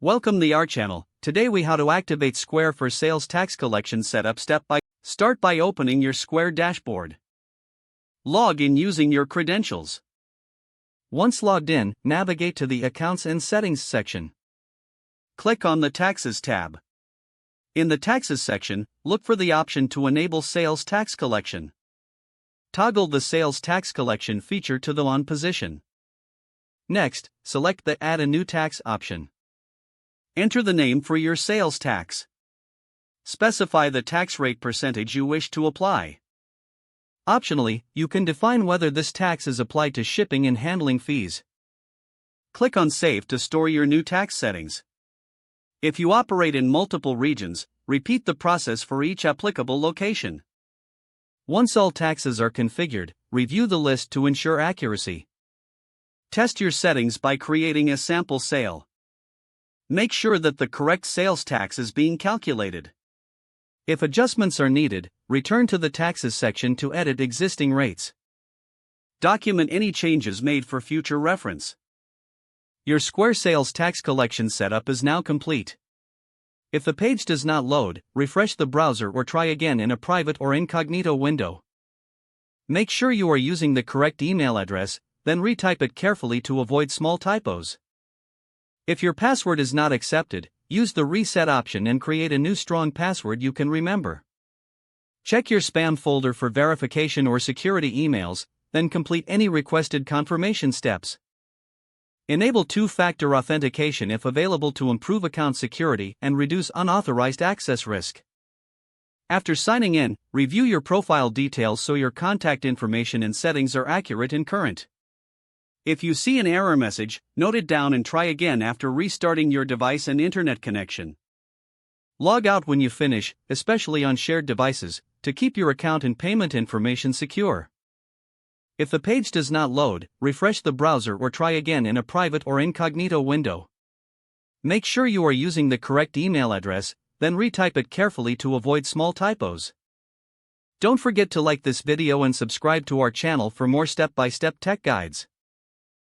Welcome to our channel. Today we how to activate Square for sales tax collection setup step by start by opening your Square dashboard. Log in using your credentials. Once logged in, navigate to the Accounts and Settings section. Click on the Taxes tab. In the Taxes section, look for the option to enable sales tax collection. Toggle the sales tax collection feature to the on position. Next, select the Add a new tax option. Enter the name for your sales tax. Specify the tax rate percentage you wish to apply. Optionally, you can define whether this tax is applied to shipping and handling fees. Click on Save to store your new tax settings. If you operate in multiple regions, repeat the process for each applicable location. Once all taxes are configured, review the list to ensure accuracy. Test your settings by creating a sample sale. Make sure that the correct sales tax is being calculated. If adjustments are needed, return to the Taxes section to edit existing rates. Document any changes made for future reference. Your Square sales tax collection setup is now complete. If the page does not load, refresh the browser or try again in a private or incognito window. Make sure you are using the correct email address, then retype it carefully to avoid small typos. If your password is not accepted, use the reset option and create a new strong password you can remember. Check your spam folder for verification or security emails, then complete any requested confirmation steps. Enable two-factor authentication if available to improve account security and reduce unauthorized access risk. After signing in, review your profile details so your contact information and settings are accurate and current. If you see an error message, note it down and try again after restarting your device and internet connection. Log out when you finish, especially on shared devices, to keep your account and payment information secure. If the page does not load, refresh the browser or try again in a private or incognito window. Make sure you are using the correct email address, then retype it carefully to avoid small typos. Don't forget to like this video and subscribe to our channel for more step-by-step tech guides.